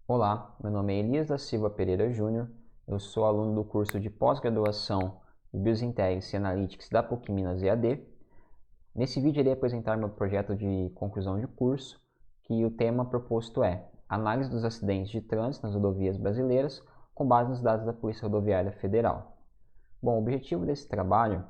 Olá, meu nome é Elias da Silva Pereira Júnior, eu sou aluno do curso de pós-graduação de Biosintéese e Analytics da PUC Minas EAD. Nesse vídeo irei apresentar meu projeto de conclusão de curso, que o tema proposto é Análise dos acidentes de trânsito nas rodovias brasileiras com base nos dados da Polícia Rodoviária Federal. Bom, o objetivo desse trabalho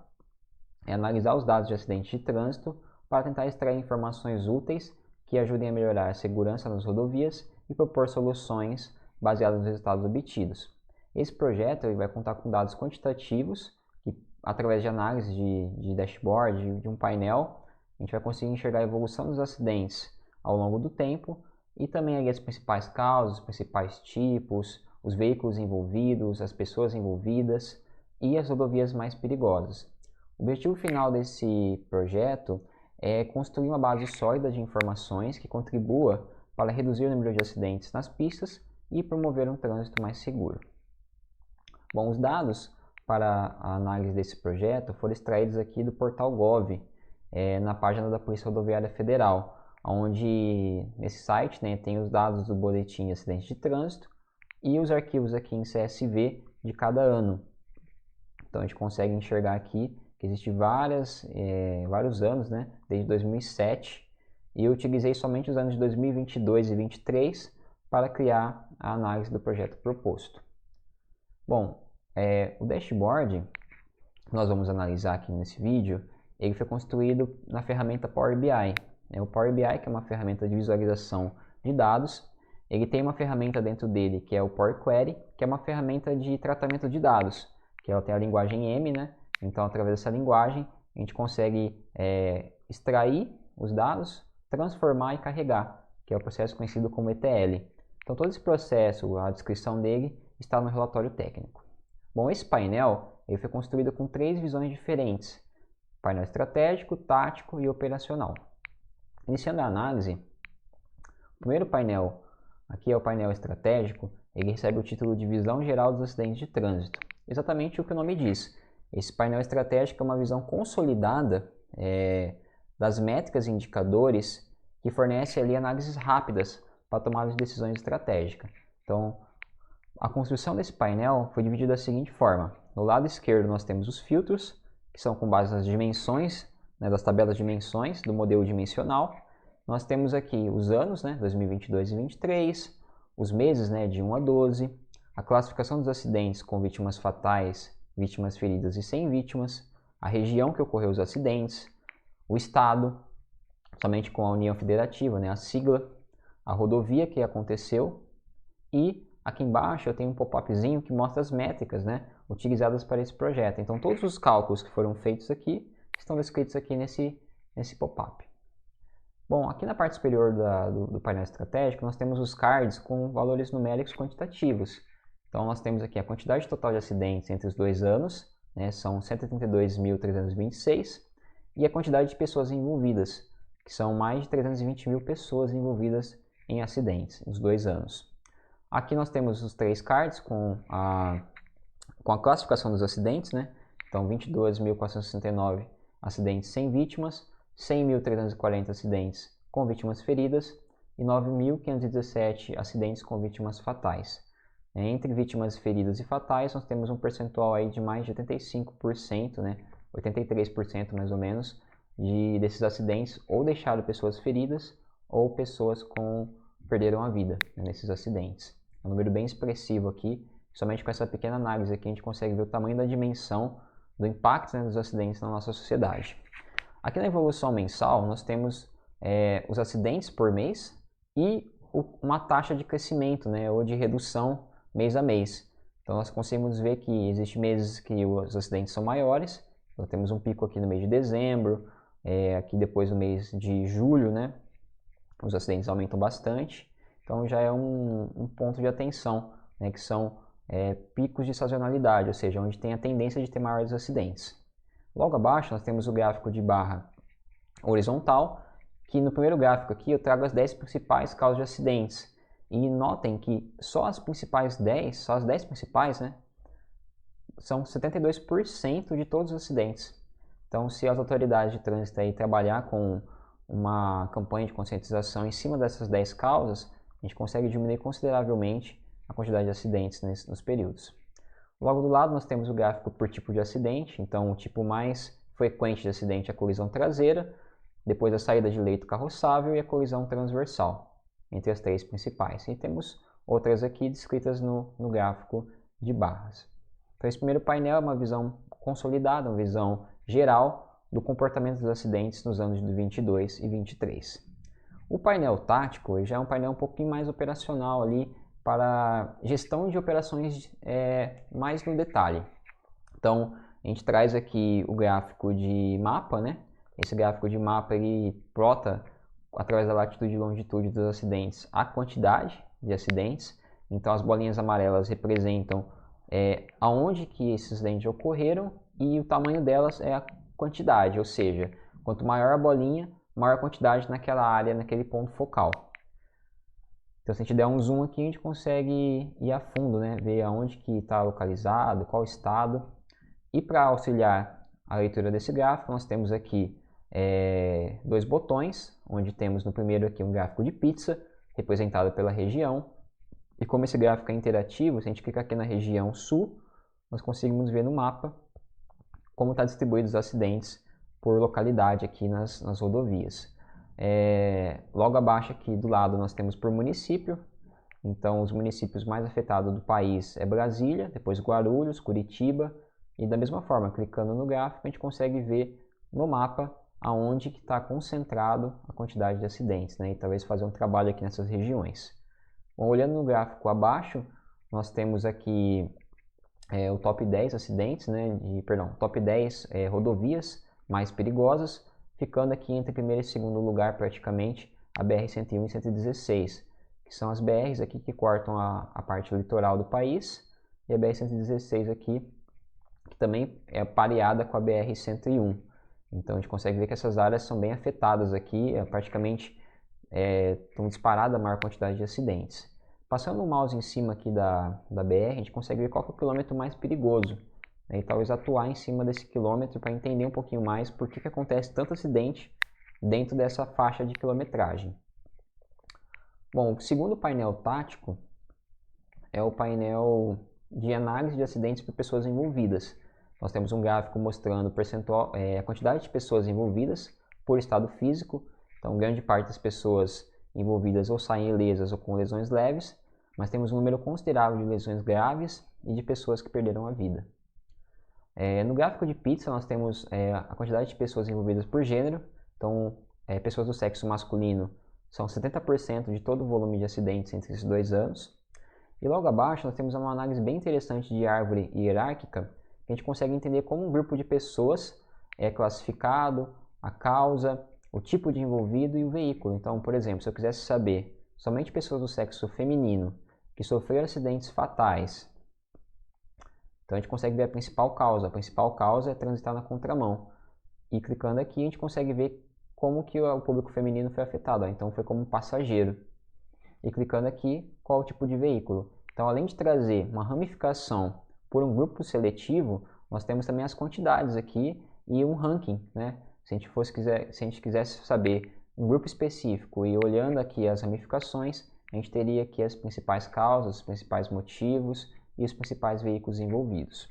é analisar os dados de acidentes de trânsito para tentar extrair informações úteis que ajudem a melhorar a segurança nas rodovias e propor soluções baseadas nos resultados obtidos. Esse projeto vai contar com dados quantitativos que, através de análise de dashboard, de um painel, a gente vai conseguir enxergar a evolução dos acidentes ao longo do tempo e também as principais causas, os principais tipos, os veículos envolvidos, as pessoas envolvidas e as rodovias mais perigosas. O objetivo final desse projeto é construir uma base sólida de informações que contribua para reduzir o número de acidentes nas pistas e promover um trânsito mais seguro. Bom, os dados para a análise desse projeto foram extraídos aqui do portal Gov, na página da Polícia Rodoviária Federal, onde nesse site tem os dados do boletim de acidentes de trânsito e os arquivos aqui em CSV de cada ano. Então a gente consegue enxergar aqui que existem vários anos, desde 2007, e eu utilizei somente os anos de 2022 e 2023 para criar a análise do projeto proposto. Bom, o dashboard que nós vamos analisar aqui nesse vídeo, ele foi construído na ferramenta Power BI. O Power BI, que é uma ferramenta de visualização de dados, ele tem uma ferramenta dentro dele que é o Power Query, que é uma ferramenta de tratamento de dados, que ela tem a linguagem M, Então, através dessa linguagem, a gente consegue extrair os dados, transformar e carregar, que é o processo conhecido como ETL. Então, todo esse processo, a descrição dele, está no relatório técnico. Bom, esse painel ele foi construído com 3 visões diferentes: painel estratégico, tático e operacional. Iniciando a análise, o primeiro painel, aqui é o painel estratégico, ele recebe o título de Visão Geral dos Acidentes de Trânsito. Exatamente o que o nome diz. Esse painel estratégico é uma visão consolidada das métricas e indicadores que fornece ali análises rápidas para tomada de decisões estratégicas. Então, a construção desse painel foi dividida da seguinte forma: no lado esquerdo nós temos os filtros, que são com base nas dimensões, das tabelas de dimensões do modelo dimensional. Nós temos aqui os anos, 2022 e 2023, os meses, de 1 a 12, a classificação dos acidentes com vítimas fatais, vítimas feridas e sem vítimas, a região que ocorreu os acidentes, o estado, somente com a União Federativa, a sigla, a rodovia que aconteceu, e aqui embaixo eu tenho um pop-upzinho que mostra as métricas utilizadas para esse projeto. Então todos os cálculos que foram feitos aqui estão descritos aqui nesse pop-up. Bom, aqui na parte superior do painel estratégico nós temos os cards com valores numéricos quantitativos. Então nós temos aqui a quantidade total de acidentes entre os 2 anos, são 132.326, e a quantidade de pessoas envolvidas, que são mais de 320 mil pessoas envolvidas em acidentes nos 2 anos. Aqui nós temos os 3 cards com a classificação dos acidentes, Então 22.469 acidentes sem vítimas, 100.340 acidentes com vítimas feridas e 9.517 acidentes com vítimas fatais. Entre vítimas feridas e fatais, nós temos um percentual aí de mais de 85%, 83% mais ou menos, desses acidentes ou deixaram pessoas feridas ou pessoas perderam a vida nesses acidentes. É um número bem expressivo aqui. Somente com essa pequena análise aqui a gente consegue ver o tamanho da dimensão do impacto dos acidentes na nossa sociedade. Aqui na evolução mensal nós temos os acidentes por mês e uma taxa de crescimento ou de redução mês a mês. Então nós conseguimos ver que existem meses que os acidentes são maiores. Então temos um pico aqui no mês de dezembro, aqui depois no mês de julho, os acidentes aumentam bastante. Então já é um ponto de atenção, que são picos de sazonalidade, ou seja, onde tem a tendência de ter maiores acidentes. Logo abaixo nós temos o gráfico de barra horizontal, que no primeiro gráfico aqui eu trago as 10 principais causas de acidentes. E notem que só as 10 principais, são 72% de todos os acidentes. Então, se as autoridades de trânsito aí trabalhar com uma campanha de conscientização em cima dessas 10 causas, a gente consegue diminuir consideravelmente a quantidade de acidentes nos períodos. Logo do lado nós temos o gráfico por tipo de acidente, então o tipo mais frequente de acidente é a colisão traseira, depois a saída de leito carroçável e a colisão transversal, entre as três principais. E temos outras aqui descritas no gráfico de barras. Então esse primeiro painel é uma visão consolidada, uma visão geral do comportamento dos acidentes nos anos de 22 e 23. O painel tático já é um painel um pouquinho mais operacional ali para gestão de operações mais no detalhe. Então a gente traz aqui o gráfico de mapa, né? Esse gráfico de mapa ele plota através da latitude e longitude dos acidentes a quantidade de acidentes. Então as bolinhas amarelas representam aonde que esses acidentes ocorreram e o tamanho delas é a quantidade, ou seja, quanto maior a bolinha, maior a quantidade naquela área, naquele ponto focal. Então se a gente der um zoom aqui, a gente consegue ir a fundo, né? Ver aonde que está localizado, qual estado. E para auxiliar a leitura desse gráfico, nós temos aqui dois botões, onde temos no primeiro aqui um gráfico de pizza, representado pela região. E como esse gráfico é interativo, se a gente clicar aqui na região sul, nós conseguimos ver no mapa como está distribuídos os acidentes por localidade aqui nas rodovias. Logo abaixo aqui do lado nós temos por município. Então os municípios mais afetados do país é Brasília, depois Guarulhos, Curitiba. E da mesma forma, clicando no gráfico, a gente consegue ver no mapa aonde que está concentrado a quantidade de acidentes, né? E talvez fazer um trabalho aqui nessas regiões. Bom, olhando no gráfico abaixo, nós temos aqui o top 10 acidentes, né? Top 10 rodovias mais perigosas, ficando aqui entre primeiro e segundo lugar praticamente a BR-101 e 116, que são as BRs aqui que cortam a parte litoral do país, e a BR-116 aqui, que também é pareada com a BR-101. Então a gente consegue ver que essas áreas são bem afetadas aqui, praticamente estão disparadas a maior quantidade de acidentes. Passando o mouse em cima aqui da BR, a gente consegue ver qual que é o quilômetro mais perigoso, né? E talvez atuar em cima desse quilômetro para entender um pouquinho mais por que acontece tanto acidente dentro dessa faixa de quilometragem. Bom, o segundo painel tático é o painel de análise de acidentes por pessoas envolvidas. Nós temos um gráfico mostrando a quantidade de pessoas envolvidas por estado físico. Então, grande parte das pessoas envolvidas ou saem ilesas ou com lesões leves, mas temos um número considerável de lesões graves e de pessoas que perderam a vida. No gráfico de pizza, nós temos a quantidade de pessoas envolvidas por gênero. Então, pessoas do sexo masculino são 70% de todo o volume de acidentes entre esses 2 anos. E logo abaixo, nós temos uma análise bem interessante de árvore hierárquica, que a gente consegue entender como um grupo de pessoas é classificado, a causa, o tipo de envolvido e o veículo. Então, por exemplo, se eu quisesse saber somente pessoas do sexo feminino que sofreram acidentes fatais, então a gente consegue ver a principal causa. A principal causa é transitar na contramão. E clicando aqui, a gente consegue ver como que o público feminino foi afetado. Então, foi como passageiro. E clicando aqui, qual o tipo de veículo. Então, além de trazer uma ramificação por um grupo seletivo, nós temos também as quantidades aqui e um ranking, né? Se a gente quisesse saber um grupo específico e olhando aqui as ramificações, a gente teria aqui as principais causas, os principais motivos e os principais veículos envolvidos.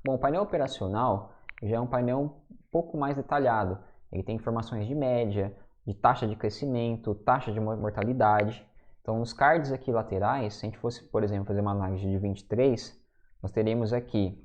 Bom, o painel operacional já é um painel um pouco mais detalhado. Ele tem informações de média, de taxa de crescimento, taxa de mortalidade. Então, nos cards aqui laterais, se a gente fosse, por exemplo, fazer uma análise de 23, nós teríamos aqui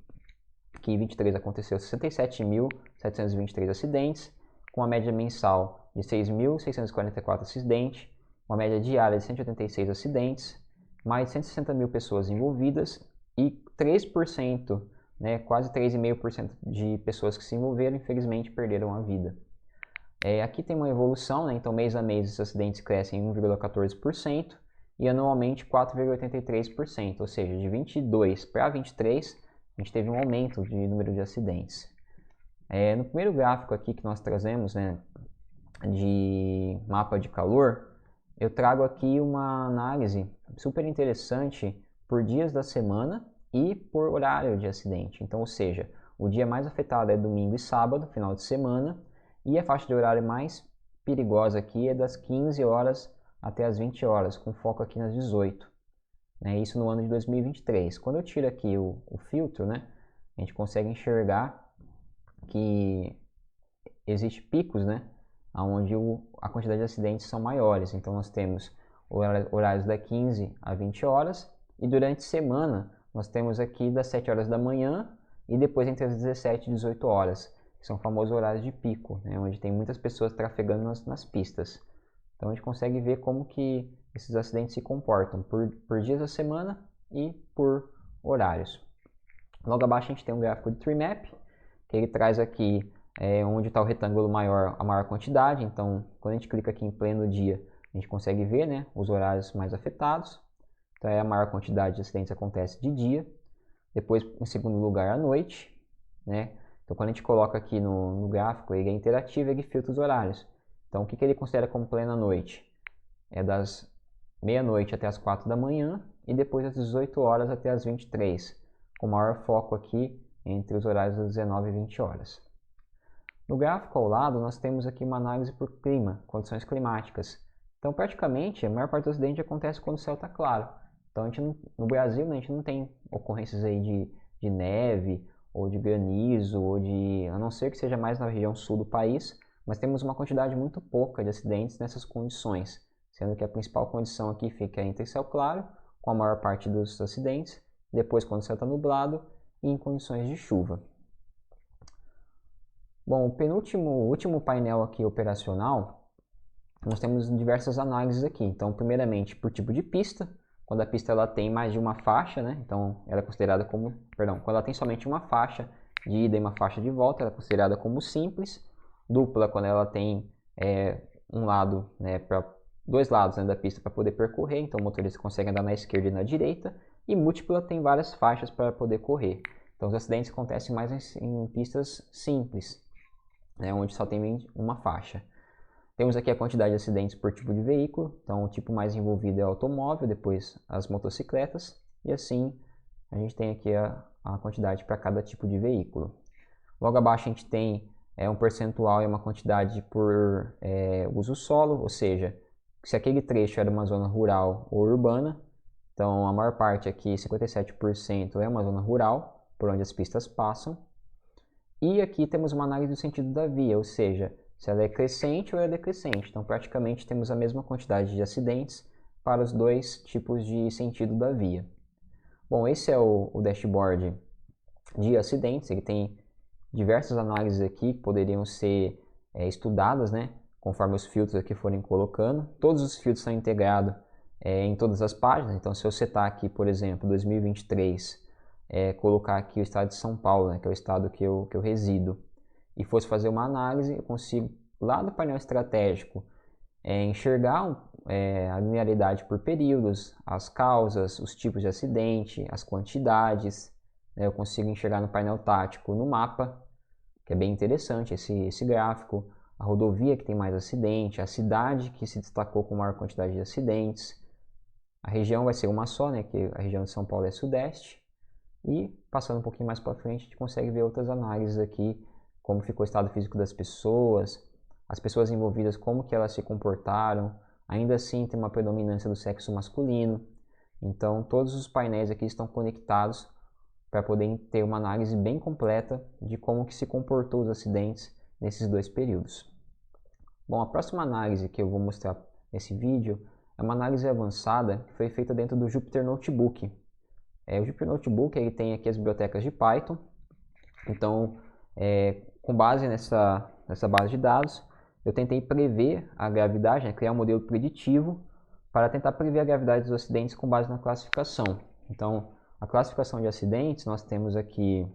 que em 23 aconteceu 67.723 acidentes, com uma média mensal de 6.644 acidentes, uma média diária de 186 acidentes, mais de 160 mil pessoas envolvidas e 3%, né, quase 3,5% de pessoas que se envolveram, infelizmente, perderam a vida. Aqui tem uma evolução, né, então mês a mês esses acidentes crescem em 1,14% e anualmente 4,83%, ou seja, de 22 para 23, a gente teve um aumento de número de acidentes. No primeiro gráfico aqui que nós trazemos, né, de mapa de calor, eu trago aqui uma análise super interessante por dias da semana e por horário de acidente. Então, ou seja, o dia mais afetado é domingo e sábado, final de semana, e a faixa de horário mais perigosa aqui é das 15 horas até as 20 horas, com foco aqui nas 18. Né? Isso no ano de 2023. Quando eu tiro aqui o filtro, né, a gente consegue enxergar que existe picos, né, onde a quantidade de acidentes são maiores. Então nós temos horários da 15 a 20 horas e durante a semana nós temos aqui das 7 horas da manhã e depois entre as 17 e 18 horas, que são famosos horários de pico, né, onde tem muitas pessoas trafegando nas pistas. Então a gente consegue ver como que esses acidentes se comportam por dias da semana e por horários. Logo abaixo a gente tem um gráfico de Tree Map, que ele traz aqui onde está o retângulo maior, a maior quantidade. Então, quando a gente clica aqui em pleno dia, a gente consegue ver, né, os horários mais afetados. Então, a maior quantidade de acidentes acontece de dia. Depois, em segundo lugar, à noite. Né? Então, quando a gente coloca aqui no gráfico, ele é interativo, ele filtra os horários. Então, o que ele considera como plena noite? É das meia-noite até as 4 da manhã e depois das 18 horas até as 23, com maior foco aqui entre os horários das 19 e 20 horas. No gráfico ao lado, nós temos aqui uma análise por clima, condições climáticas. Então, praticamente, a maior parte dos acidentes acontece quando o céu está claro. Então, no Brasil, né, a gente não tem ocorrências aí de neve, ou de granizo, a não ser que seja mais na região sul do país, mas temos uma quantidade muito pouca de acidentes nessas condições, sendo que a principal condição aqui fica entre céu claro, com a maior parte dos acidentes, depois quando o céu está nublado e em condições de chuva. Bom, o último painel aqui operacional, nós temos diversas análises aqui. Então, primeiramente, por tipo de pista, quando a pista ela tem mais de uma faixa, né? Então, ela é considerada como, quando ela tem somente uma faixa de ida e uma faixa de volta, ela é considerada como simples. Dupla, quando ela tem um lado, né, dois lados, né, da pista para poder percorrer, então o motorista consegue andar na esquerda e na direita. E múltipla tem várias faixas para poder correr. Então, os acidentes acontecem mais em pistas simples, né, onde só tem uma faixa. Temos aqui a quantidade de acidentes por tipo de veículo. Então, o tipo mais envolvido é o automóvel, depois as motocicletas, e assim a gente tem aqui a quantidade para cada tipo de veículo. Logo abaixo a gente tem um percentual e uma quantidade por uso solo, ou seja, se aquele trecho era uma zona rural ou urbana. Então, a maior parte aqui, 57%, é uma zona rural, por onde as pistas passam. E aqui temos uma análise do sentido da via, ou seja, se ela é crescente ou é decrescente. Então, praticamente temos a mesma quantidade de acidentes para os dois tipos de sentido da via. Bom, esse é o dashboard de acidentes. Ele tem diversas análises aqui que poderiam ser estudadas, né, conforme os filtros aqui forem colocando. Todos os filtros são integrados em todas as páginas. Então, se eu setar aqui, por exemplo, 2023, colocar aqui o estado de São Paulo, né, que é o estado que eu resido, e fosse fazer uma análise, eu consigo, lá do painel estratégico, enxergar a linearidade por períodos, as causas, os tipos de acidente, as quantidades. Eu consigo enxergar no painel tático, no mapa, que é bem interessante esse gráfico, a rodovia que tem mais acidente, a cidade que se destacou com maior quantidade de acidentes. A região vai ser uma só, né, que a região de São Paulo é sudeste. E passando um pouquinho mais para frente, a gente consegue ver outras análises aqui, como ficou o estado físico das pessoas, as pessoas envolvidas, como que elas se comportaram. Ainda assim tem uma predominância do sexo masculino. Então todos os painéis aqui estão conectados para poder ter uma análise bem completa de como que se comportou os acidentes nesses dois períodos. Bom, a próxima análise que eu vou mostrar nesse vídeo é uma análise avançada que foi feita dentro do Jupyter Notebook. O Jupyter Notebook ele tem aqui as bibliotecas de Python. Então, com base nessa base de dados, eu tentei prever a gravidade, né, criar um modelo preditivo para tentar prever a gravidade dos acidentes com base na classificação. Então, a classificação de acidentes nós temos aqui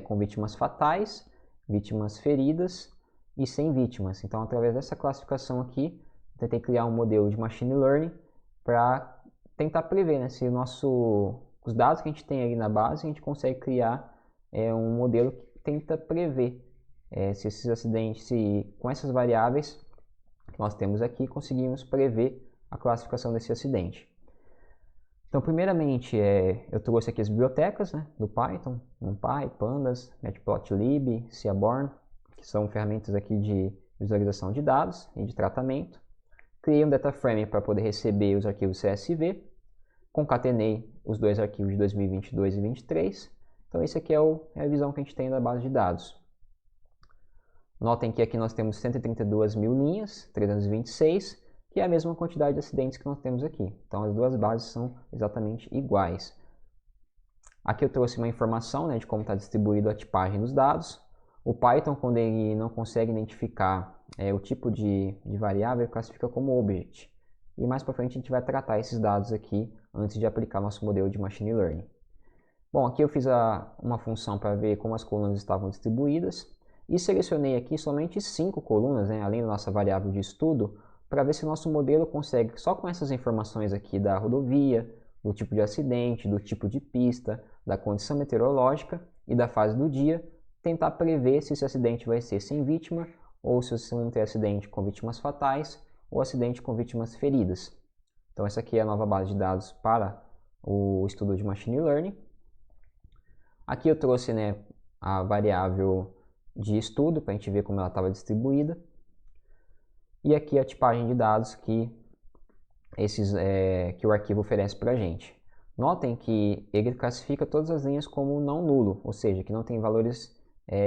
com vítimas fatais, vítimas feridas e sem vítimas. Então, através dessa classificação aqui, eu tentei criar um modelo de machine learning para tentar prever, né, se os dados que a gente tem ali na base, a gente consegue criar um modelo que tenta prever se esses acidentes, com essas variáveis que nós temos aqui, conseguimos prever a classificação desse acidente. Então, primeiramente, eu trouxe aqui as bibliotecas, né, do Python, NumPy, Pandas, Matplotlib, Seaborn, que são ferramentas aqui de visualização de dados e de tratamento. criei um data frame para poder receber os arquivos CSV, concatenei os dois arquivos de 2022 e 2023. Então, esse aqui é a visão que a gente tem da base de dados. Notem que aqui nós temos 132 mil linhas, 326, que é a mesma quantidade de acidentes que nós temos aqui. Então, as duas bases são exatamente iguais. Aqui eu trouxe uma informação, né, de como está distribuída a tipagem dos dados. O Python, quando ele não consegue identificar o tipo de variável, ele classifica como object. E mais para frente a gente vai tratar esses dados aqui antes de aplicar nosso modelo de Machine Learning. Bom, aqui eu fiz uma função para ver como as colunas estavam distribuídas e selecionei aqui somente 5 colunas, né, além da nossa variável de estudo, para ver se o nosso modelo consegue, só com essas informações aqui da rodovia, do tipo de acidente, do tipo de pista, da condição meteorológica e da fase do dia, tentar prever se esse acidente vai ser sem vítima ou se vão ter acidente com vítimas fatais ou acidente com vítimas feridas. Então essa aqui é a nova base de dados para o estudo de Machine Learning. Aqui eu trouxe, né, a variável de estudo para a gente ver como ela estava distribuída. E aqui a tipagem de dados que o arquivo oferece para a gente. Notem que ele classifica todas as linhas como não nulo, ou seja, que não tem valores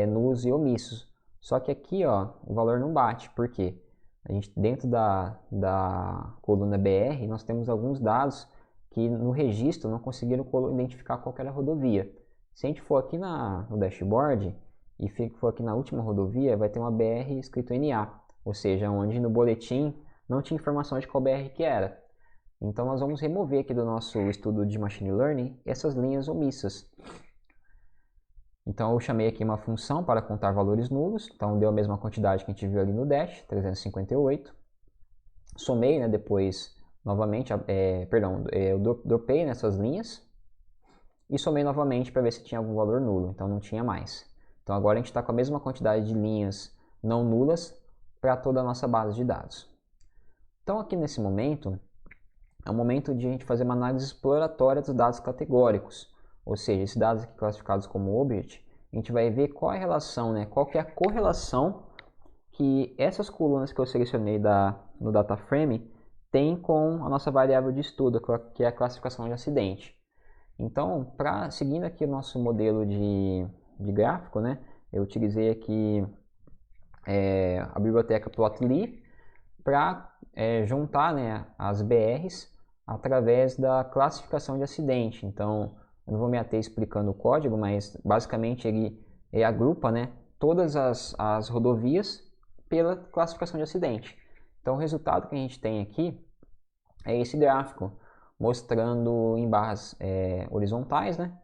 nulos e omissos. Só que aqui, ó, o valor não bate, por quê? A gente, dentro da coluna BR, nós temos alguns dados que no registro não conseguiram identificar qual era a rodovia. Se a gente for aqui no dashboard e for aqui na última rodovia, vai ter uma BR escrito NA, ou seja, onde no boletim não tinha informação de qual BR que era. Então nós vamos remover aqui do nosso estudo de Machine Learning essas linhas omissas. Então eu chamei aqui uma função para contar valores nulos, então deu a mesma quantidade que a gente viu ali no dash, 358. Somei, né, depois novamente, eu dropei nessas linhas e somei novamente para ver se tinha algum valor nulo, então não tinha mais. Então agora a gente está com a mesma quantidade de linhas não nulas para toda a nossa base de dados. Então aqui nesse momento, é o momento de a gente fazer uma análise exploratória dos dados categóricos, ou seja, esses dados aqui classificados como object, a gente vai ver qual é a relação, né, qual que é a correlação que essas colunas que eu selecionei no data frame têm com a nossa variável de estudo, que é a classificação de acidente. Então, seguindo aqui o nosso modelo de gráfico, né, eu utilizei aqui a biblioteca Plotly para juntar, né, as BRs através da classificação de acidente. Então, eu não vou me ater explicando o código, mas basicamente ele agrupa, né, todas as rodovias pela classificação de acidente. Então, o resultado que a gente tem aqui é esse gráfico, mostrando em barras horizontais, né,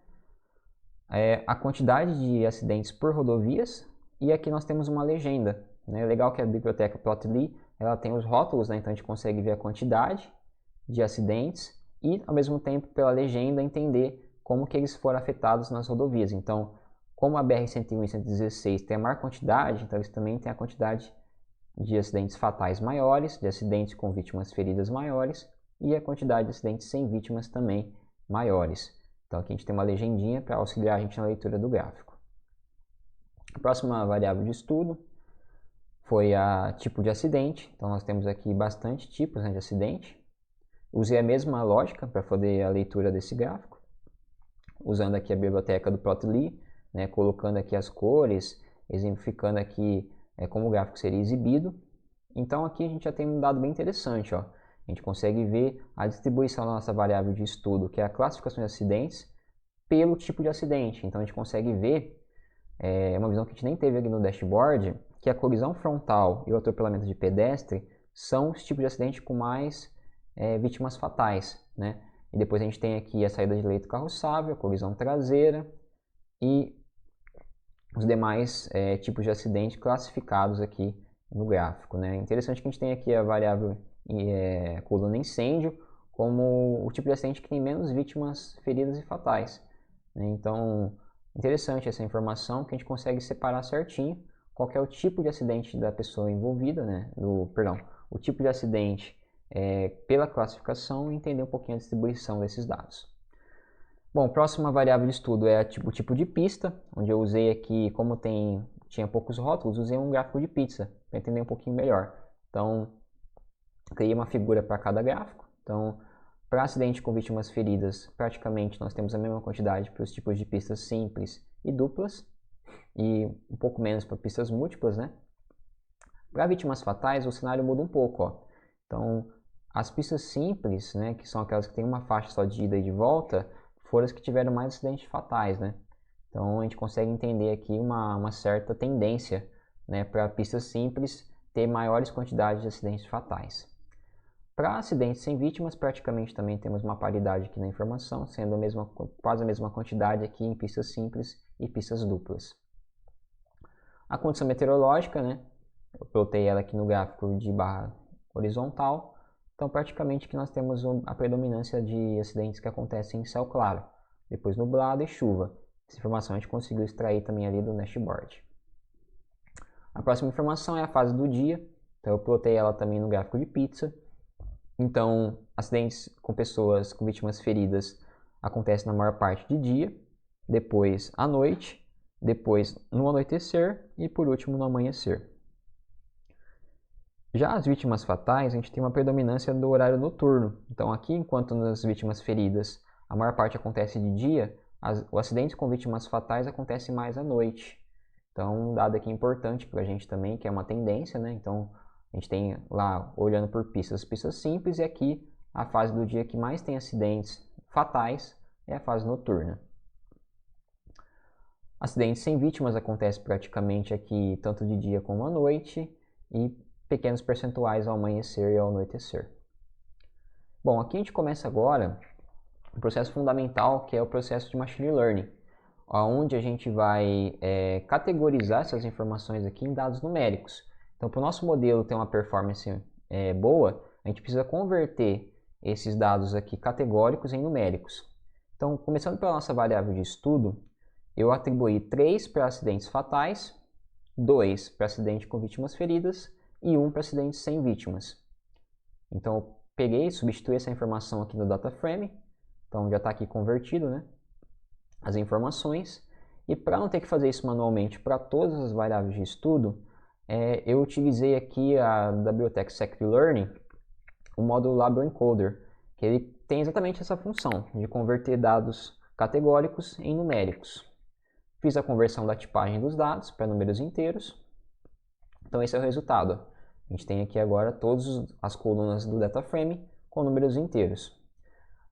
a quantidade de acidentes por rodovias, e aqui nós temos uma legenda. Né? Legal que a biblioteca Plotly ela tem os rótulos, né? Então a gente consegue ver a quantidade de acidentes e, ao mesmo tempo, pela legenda, entender como que eles foram afetados nas rodovias. Então, como a BR-101 e 116 tem a maior quantidade, então eles também têm a quantidade de acidentes fatais maiores, de acidentes com vítimas feridas maiores e a quantidade de acidentes sem vítimas também maiores. Então aqui a gente tem uma legendinha para auxiliar a gente na leitura do gráfico. A próxima variável de estudo foi a tipo de acidente. Então nós temos aqui bastante tipos, né, de acidente. Usei a mesma lógica para fazer a leitura desse gráfico, usando aqui a biblioteca do Plotly, né, colocando aqui as cores, exemplificando aqui como o gráfico seria exibido. Então aqui a gente já tem um dado bem interessante, ó. A gente consegue ver a distribuição da nossa variável de estudo, que é a classificação de acidentes, pelo tipo de acidente. Então a gente consegue ver, uma visão que a gente nem teve aqui no dashboard, que a colisão frontal e o atropelamento de pedestre são os tipos de acidente com mais vítimas fatais, né? E depois a gente tem aqui a saída de leito carroçável, a colisão traseira e os demais tipos de acidente classificados aqui no gráfico, né? Interessante que a gente tem aqui a variável coluna incêndio como o tipo de acidente que tem menos vítimas feridas e fatais, né? Então, interessante essa informação que a gente consegue separar certinho qual é o tipo de acidente da pessoa envolvida, né? O tipo de acidente pela classificação e entender um pouquinho a distribuição desses dados. Bom, próxima variável de estudo é o tipo de pista, onde eu usei aqui, como tinha poucos rótulos, usei um gráfico de pizza para entender um pouquinho melhor. Então, criei uma figura para cada gráfico. Então, para acidente com vítimas feridas, praticamente nós temos a mesma quantidade para os tipos de pistas simples e duplas, e um pouco menos para pistas múltiplas, né? Para vítimas fatais, o cenário muda um pouco, ó. Então, as pistas simples, né, que são aquelas que têm uma faixa só de ida e de volta, foram as que tiveram mais acidentes fatais, né? Então, a gente consegue entender aqui uma certa tendência, né, para pistas simples ter maiores quantidades de acidentes fatais. Para acidentes sem vítimas, praticamente também temos uma paridade aqui na informação, sendo quase a mesma quantidade aqui em pistas simples e pistas duplas. A condição meteorológica, né, eu plotei ela aqui no gráfico de barra horizontal. Então, praticamente que nós temos a predominância de acidentes que acontecem em céu claro, depois nublado e chuva. Essa informação a gente conseguiu extrair também ali do dashboard. A próxima informação é a fase do dia. Então, eu plotei ela também no gráfico de pizza. Então, acidentes com pessoas com vítimas feridas acontecem na maior parte de dia, depois à noite, depois no anoitecer e por último no amanhecer. Já as vítimas fatais, a gente tem uma predominância do horário noturno. Então aqui, enquanto nas vítimas feridas a maior parte acontece de dia, o acidente com vítimas fatais acontece mais à noite. Então um dado aqui importante para a gente também, que é uma tendência, né? Então a gente tem lá, olhando por pistas simples, e aqui a fase do dia que mais tem acidentes fatais é a fase noturna. Acidentes sem vítimas acontecem praticamente aqui tanto de dia como à noite, e pequenos percentuais ao amanhecer e ao anoitecer. Bom, aqui a gente começa agora um processo fundamental, que é o processo de Machine Learning, onde a gente vai categorizar essas informações aqui em dados numéricos. Então, para o nosso modelo ter uma performance boa, a gente precisa converter esses dados aqui categóricos em numéricos. Então, começando pela nossa variável de estudo, eu atribuí 3 para acidentes fatais, 2 para acidente com vítimas feridas, e 1 para acidentes sem vítimas. Então, eu peguei e substituí essa informação aqui no data frame. Então, já está aqui convertido, né, as informações. E para não ter que fazer isso manualmente para todas as variáveis de estudo, eu utilizei aqui da biblioteca Scikit-Learn, o módulo Label Encoder, que ele tem exatamente essa função de converter dados categóricos em numéricos. Fiz a conversão da tipagem dos dados para números inteiros. Então, esse é o resultado. A gente tem aqui agora todas as colunas do data frame com números inteiros.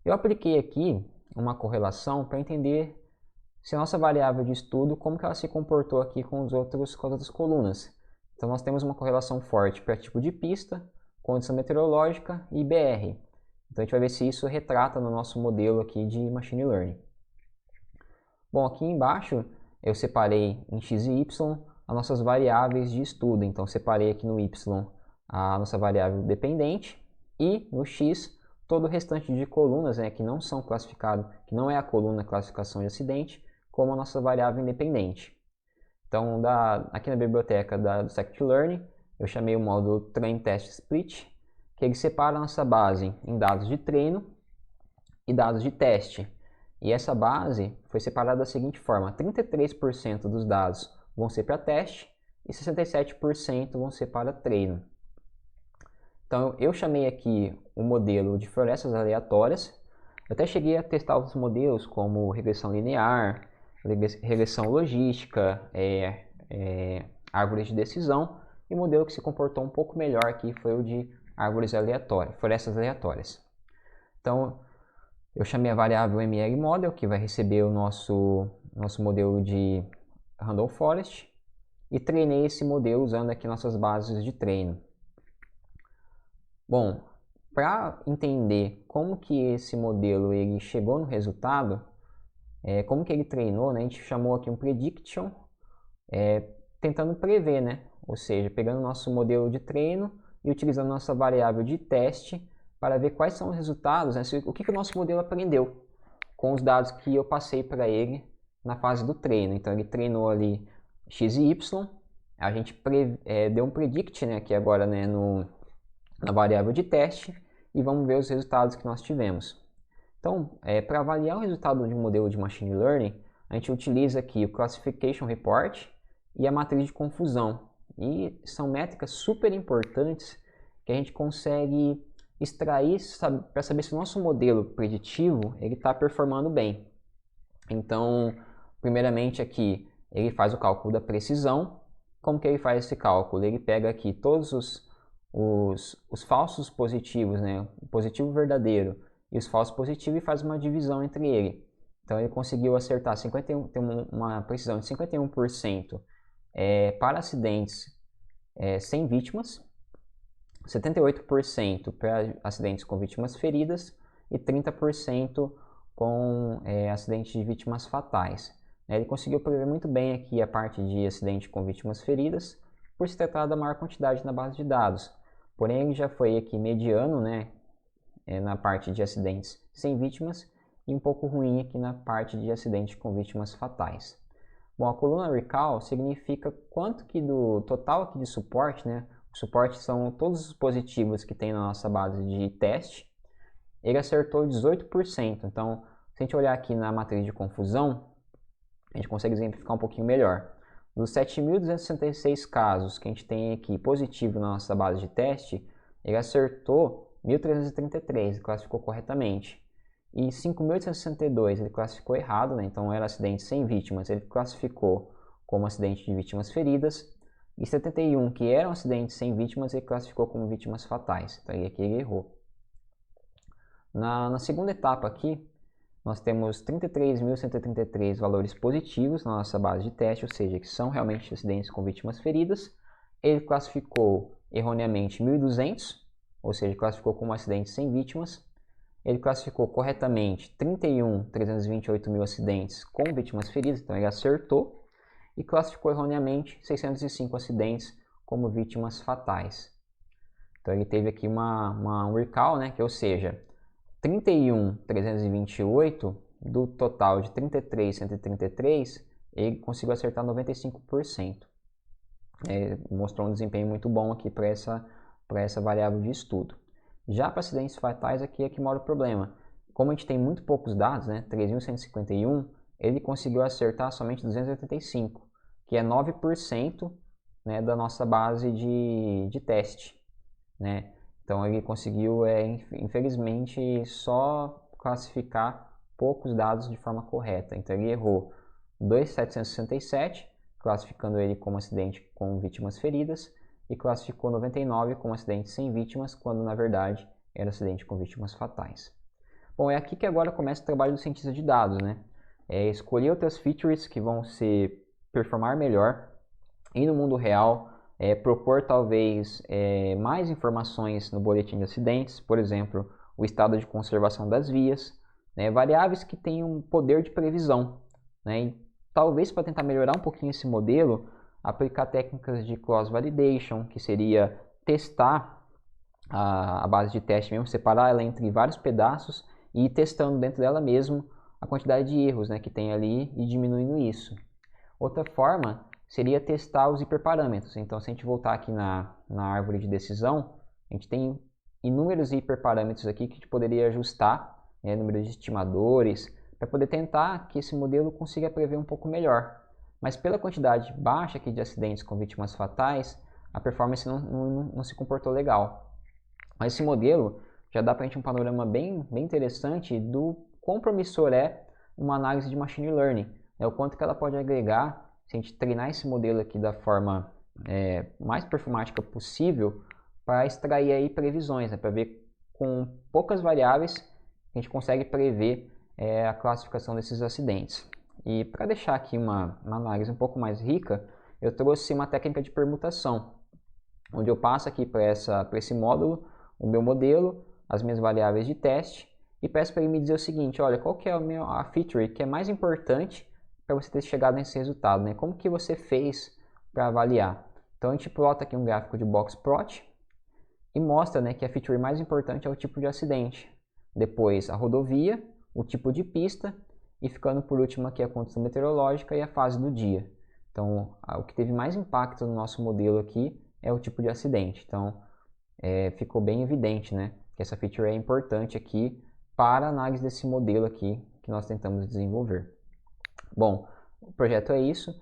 Eu apliquei aqui uma correlação para entender se a nossa variável de estudo, como que ela se comportou aqui com as outras colunas. Então, nós temos uma correlação forte para tipo de pista, condição meteorológica e BR. Então, a gente vai ver se isso retrata no nosso modelo aqui de Machine Learning. Bom, aqui embaixo eu separei em x e y as nossas variáveis de estudo. Então, separei aqui no y a nossa variável dependente e no x todo o restante de colunas, né, que não são classificadas, que não é a coluna classificação de acidente, como a nossa variável independente. Então, aqui na biblioteca do Scikit-Learn, eu chamei o módulo Train Test Split, que ele separa a nossa base em dados de treino e dados de teste. E essa base foi separada da seguinte forma: 33% dos dados vão ser para teste e 67% vão ser para treino. Então, eu chamei aqui o modelo de florestas aleatórias. Eu até cheguei a testar outros modelos como regressão linear, regressão logística, árvores de decisão, e o modelo que se comportou um pouco melhor aqui foi o de árvores aleatórias, florestas aleatórias. Então, eu chamei a variável ML Model, que vai receber o nosso modelo de Random Forest, e treinei esse modelo usando aqui nossas bases de treino. Bom, para entender como que esse modelo ele chegou no resultado, como que ele treinou, né, a gente chamou aqui um prediction, tentando prever, né? Ou seja, pegando o nosso modelo de treino e utilizando nossa variável de teste para ver quais são os resultados, né, o que o nosso modelo aprendeu com os dados que eu passei para ele na fase do treino. Então ele treinou ali x e y, a gente deu um predict, né, aqui agora, né, na variável de teste, e vamos ver os resultados que nós tivemos. Então, para avaliar o resultado de um modelo de Machine Learning, a gente utiliza aqui o Classification Report e a matriz de confusão. E são métricas super importantes que a gente consegue extrair para saber se o nosso modelo preditivo ele está performando bem. Então, primeiramente aqui, ele faz o cálculo da precisão. Como que ele faz esse cálculo? Ele pega aqui todos os falsos positivos, né? O positivo verdadeiro e os falsos positivos e faz uma divisão entre ele. Então ele conseguiu acertar 51, tem uma precisão de 51% para acidentes sem vítimas, 78% para acidentes com vítimas feridas e 30% com acidentes de vítimas fatais. Ele conseguiu prever muito bem aqui a parte de acidente com vítimas feridas, por se tratar da maior quantidade na base de dados. Porém, ele já foi aqui mediano, né, na parte de acidentes sem vítimas e um pouco ruim aqui na parte de acidente com vítimas fatais. Bom, a coluna recall significa quanto que do total aqui de suporte, né, o suporte são todos os positivos que tem na nossa base de teste, ele acertou 18%. Então, se a gente olhar aqui na matriz de confusão, a gente consegue exemplificar um pouquinho melhor. Dos 7.266 casos que a gente tem aqui positivo na nossa base de teste, ele acertou 1.333, ele classificou corretamente. E 5.862 ele classificou errado, né? Então era acidente sem vítimas, ele classificou como acidente de vítimas feridas. E 71 que eram acidentes sem vítimas, ele classificou como vítimas fatais. Então aqui ele errou. Na segunda etapa aqui, nós temos 33.133 valores positivos na nossa base de teste, ou seja, que são realmente acidentes com vítimas feridas. Ele classificou erroneamente 1.200, ou seja, classificou como acidentes sem vítimas. Ele classificou corretamente 328.000 acidentes com vítimas feridas, então ele acertou. E classificou erroneamente 605 acidentes como vítimas fatais. Então ele teve aqui um recall, né, que ou seja, 31.328 do total de 33.133, ele conseguiu acertar 95%. Mostrou um desempenho muito bom aqui para essa variável de estudo. Já para acidentes fatais, aqui é que mora o problema. Como a gente tem muito poucos dados, né, 3.151, ele conseguiu acertar somente 285, que é 9%, né, da nossa base de teste, né? Então ele conseguiu, infelizmente, só classificar poucos dados de forma correta. Então ele errou 2.767, classificando ele como acidente com vítimas feridas, e classificou 99 como acidente sem vítimas, quando na verdade era acidente com vítimas fatais. Bom, é aqui que agora começa o trabalho do cientista de dados, né? Escolher outras features que vão performar melhor e no mundo real, propor talvez mais informações no boletim de acidentes, por exemplo, o estado de conservação das vias, né, variáveis que tenham poder de previsão, né, e talvez para tentar melhorar um pouquinho esse modelo, aplicar técnicas de cross-validation, que seria testar a base de teste mesmo, separar ela entre vários pedaços e ir testando dentro dela mesmo a quantidade de erros, né, que tem ali e diminuindo isso. Outra forma seria testar os hiperparâmetros. Então, se a gente voltar aqui na árvore de decisão, a gente tem inúmeros hiperparâmetros aqui que a gente poderia ajustar, né, número de estimadores, para poder tentar que esse modelo consiga prever um pouco melhor. Mas pela quantidade baixa aqui de acidentes com vítimas fatais, a performance não se comportou legal. Mas esse modelo já dá para a gente um panorama bem interessante do quão promissor é uma análise de machine learning, né, o quanto que ela pode agregar se a gente treinar esse modelo aqui da forma mais performática possível para extrair aí previsões, né, para ver com poucas variáveis a gente consegue prever a classificação desses acidentes. E para deixar aqui uma análise um pouco mais rica, eu trouxe uma técnica de permutação, onde eu passo aqui para esse módulo o meu modelo, as minhas variáveis de teste e peço para ele me dizer o seguinte: olha, qual que é a feature que é mais importante para você ter chegado nesse resultado, né? Como que você fez para avaliar? Então a gente plota aqui um gráfico de box plot e mostra, né, que a feature mais importante é o tipo de acidente, depois a rodovia, o tipo de pista e ficando por último aqui a condição meteorológica e a fase do dia. Então o que teve mais impacto no nosso modelo aqui é o tipo de acidente. Então ficou bem evidente, né, que essa feature é importante aqui para a análise desse modelo aqui que nós tentamos desenvolver. Bom, o projeto é isso.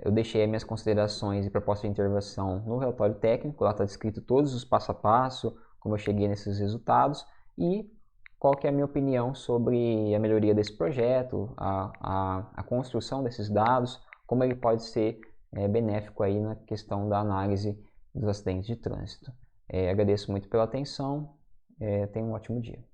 Eu deixei as minhas considerações e propostas de intervenção no relatório técnico, lá está descrito todos os passo a passo, como eu cheguei nesses resultados e qual que é a minha opinião sobre a melhoria desse projeto, a construção desses dados, como ele pode ser benéfico aí na questão da análise dos acidentes de trânsito. Agradeço muito pela atenção, tenha um ótimo dia.